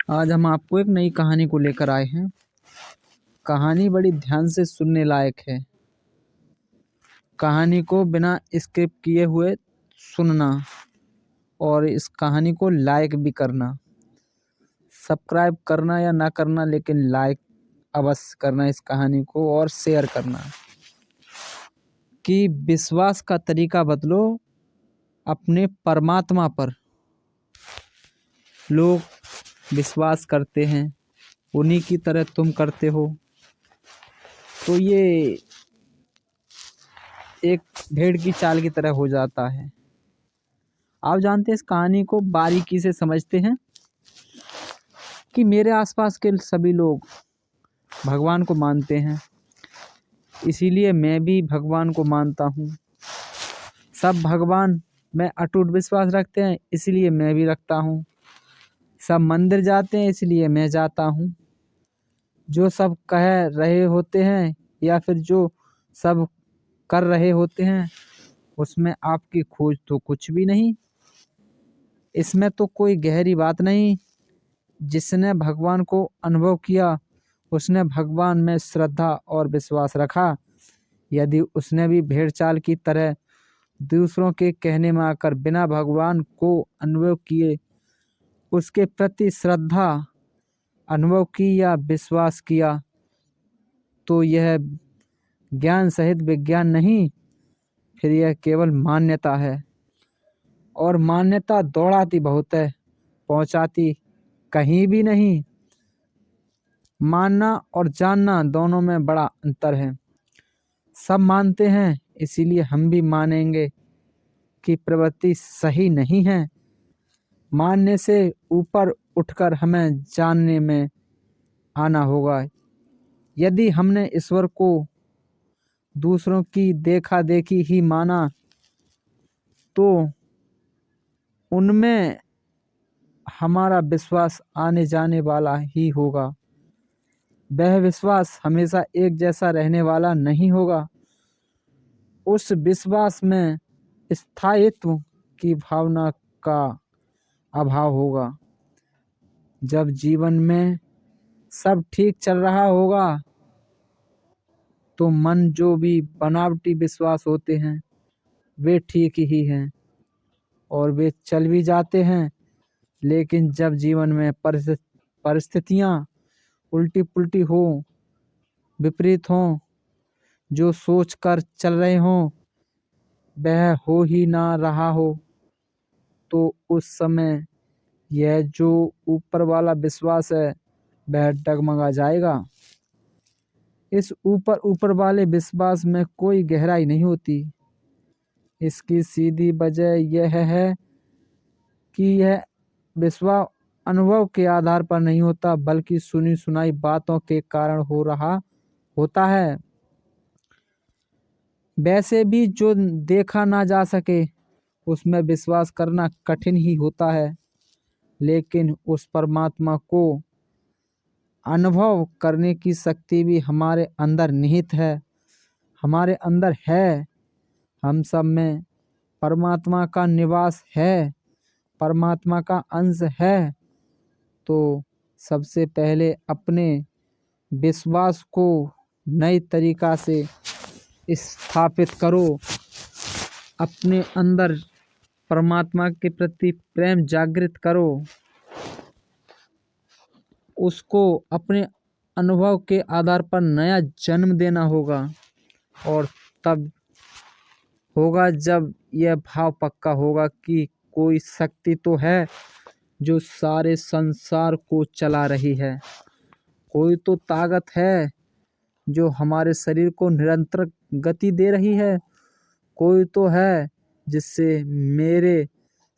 आज हम आपको एक नई कहानी को लेकर आए हैं। कहानी बड़ी ध्यान से सुनने लायक है। कहानी को बिना स्किप किए हुए सुनना और इस कहानी को लाइक भी करना। सब्सक्राइब करना या ना करना, लेकिन लाइक अवश्य करना इस कहानी को और शेयर करना। कि विश्वास का तरीका बदलो अपने परमात्मा पर। लोग विश्वास करते हैं, उन्हीं की तरह तुम करते हो। तो ये एक भेड़ की चाल की तरह हो जाता है। आप जानते हैं, इस कहानी को बारीकी से समझते हैं कि मेरे आसपास के सभी लोग भगवान को मानते हैं, इसीलिए मैं भी भगवान को मानता हूँ। सब भगवान में अटूट विश्वास रखते हैं, इसलिए मैं भी रखता हूँ। सब मंदिर जाते हैं, इसलिए मैं जाता हूँ। जो सब कह रहे होते हैं या फिर जो सब कर रहे होते हैं, उसमें आपकी खोज तो कुछ भी नहीं। इसमें तो कोई गहरी बात नहीं। जिसने भगवान को अनुभव किया, उसने भगवान में श्रद्धा और विश्वास रखा। यदि उसने भी भेड़ चाल की तरह दूसरों के कहने में आकर बिना भगवान को अनुभव किए उसके प्रति श्रद्धा अनुभव की या विश्वास किया, तो यह ज्ञान सहित विज्ञान नहीं, फिर यह केवल मान्यता है। और मान्यता दौड़ाती बहुत है, पहुंचाती कहीं भी नहीं। मानना और जानना दोनों में बड़ा अंतर है। सब मानते हैं, इसीलिए हम भी मानेंगे कि प्रवृत्ति सही नहीं है। मानने से ऊपर उठकर हमें जानने में आना होगा। यदि हमने ईश्वर को दूसरों की देखा देखी ही माना, तो उनमें हमारा विश्वास आने जाने वाला ही होगा। वह विश्वास हमेशा एक जैसा रहने वाला नहीं होगा। उस विश्वास में स्थायित्व की भावना का अभाव होगा। जब जीवन में सब ठीक चल रहा होगा, तो मन जो भी बनावटी विश्वास होते हैं वे ठीक ही हैं और वे चल भी जाते हैं। लेकिन जब जीवन में परिस्थितियां उल्टी पुल्टी हो, विपरीत हों, जो सोच कर चल रहे हों वह हो ही ना रहा हो, तो उस समय यह जो ऊपर वाला विश्वास है वह डगमगा जाएगा। इस ऊपर वाले विश्वास में कोई गहराई नहीं होती। इसकी सीधी वजह यह है कि यह विश्वास अनुभव के आधार पर नहीं होता, बल्कि सुनी सुनाई बातों के कारण हो रहा होता है। वैसे भी जो देखा ना जा सके उसमें विश्वास करना कठिन ही होता है, लेकिन उस परमात्मा को अनुभव करने की शक्ति भी हमारे अंदर निहित है, हमारे अंदर है। हम सब में परमात्मा का निवास है, परमात्मा का अंश है। तो सबसे पहले अपने विश्वास को नए तरीका से स्थापित करो। अपने अंदर परमात्मा के प्रति प्रेम जागृत करो। उसको अपने अनुभव के आधार पर नया जन्म देना होगा, और तब होगा जब यह भाव पक्का होगा कि कोई शक्ति तो है जो सारे संसार को चला रही है। कोई तो ताकत है जो हमारे शरीर को निरंतर गति दे रही है। कोई तो है जिससे मेरे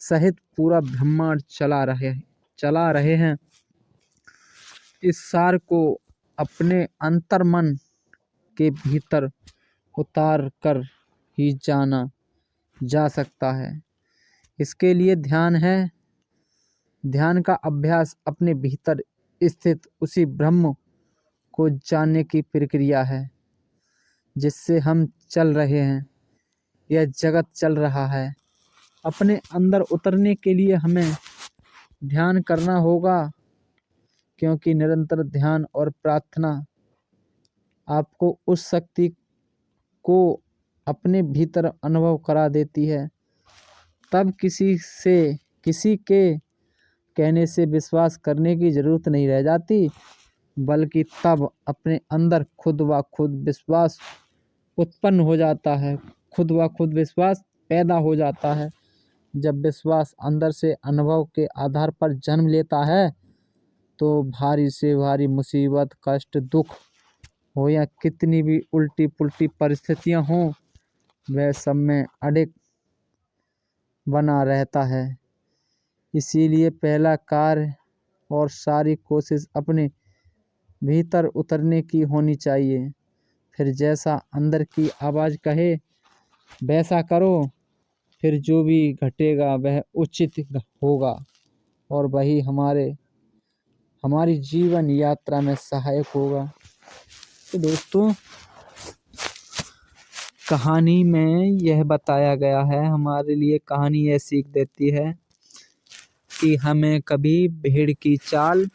सहित पूरा ब्रह्मांड चला रहे हैं। इस सार को अपने अंतर्मन के भीतर उतार कर ही जाना जा सकता है। इसके लिए ध्यान है। ध्यान का अभ्यास अपने भीतर स्थित उसी ब्रह्म को जानने की प्रक्रिया है जिससे हम चल रहे हैं। यह जगत चल रहा है। अपने अंदर उतरने के लिए हमें ध्यान करना होगा। क्योंकि निरंतर ध्यान और प्रार्थना आपको उस शक्ति को अपने भीतर अनुभव करा देती है। तब किसी के कहने से विश्वास करने की ज़रूरत नहीं रह जाती, बल्कि तब अपने अंदर खुद ब खुद विश्वास उत्पन्न हो जाता है, खुद ब खुद विश्वास पैदा हो जाता है। जब विश्वास अंदर से अनुभव के आधार पर जन्म लेता है तो भारी से भारी मुसीबत, कष्ट, दुख हो या कितनी भी उल्टी पुल्टी परिस्थितियां हों, वह सब में अडिग बना रहता है। इसीलिए पहला कार्य और सारी कोशिश अपने भीतर उतरने की होनी चाहिए। फिर जैसा अंदर की आवाज़ कहे वैसा करो, फिर जो भी घटेगा वह उचित होगा और वही हमारी जीवन यात्रा में सहायक होगा। तो दोस्तों, कहानी में यह बताया गया है, हमारे लिए कहानी यह सीख देती है कि हमें कभी भेड़ की चाल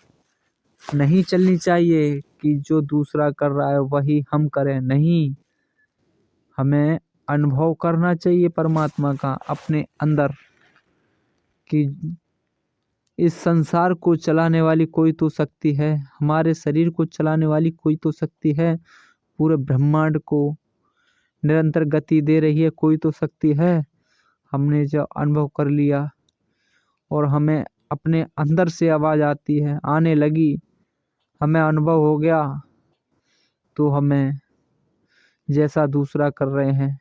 नहीं चलनी चाहिए कि जो दूसरा कर रहा है वही हम करें। नहीं, हमें अनुभव करना चाहिए परमात्मा का अपने अंदर कि इस संसार को चलाने वाली कोई तो शक्ति है, हमारे शरीर को चलाने वाली कोई तो शक्ति है, पूरे ब्रह्मांड को निरंतर गति दे रही है कोई तो शक्ति है। हमने जब अनुभव कर लिया और हमें अपने अंदर से आवाज़ आती है, आने लगी, हमें अनुभव हो गया, तो हमें जैसा दूसरा कर रहे हैं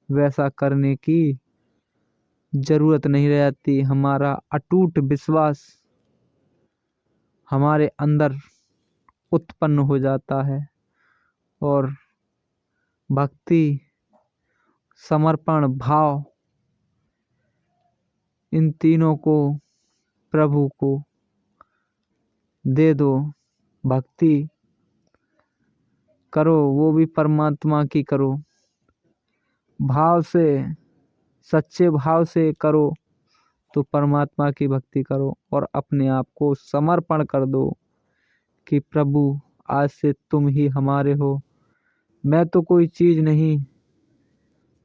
वैसा करने की ज़रूरत नहीं रहती। हमारा अटूट विश्वास हमारे अंदर उत्पन्न हो जाता है और भक्ति, समर्पण भाव, इन तीनों को प्रभु को दे दो। भक्ति करो, वो भी परमात्मा की करो, भाव से, सच्चे भाव से करो तो परमात्मा की भक्ति करो और अपने आप को समर्पण कर दो कि प्रभु आज से तुम ही हमारे हो, मैं तो कोई चीज़ नहीं,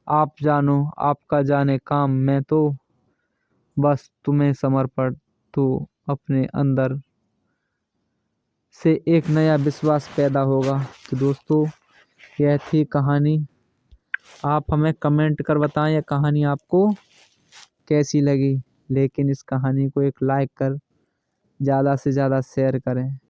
आप जानो, आपका जाने काम, मैं तो बस तुम्हें समर्पण। तो अपने अंदर से एक नया विश्वास पैदा होगा। तो दोस्तों, यह थी कहानी। आप हमें कमेंट कर बताएं यह कहानी आपको कैसी लगी, लेकिन इस कहानी को एक लाइक कर ज़्यादा से ज़्यादा शेयर करें।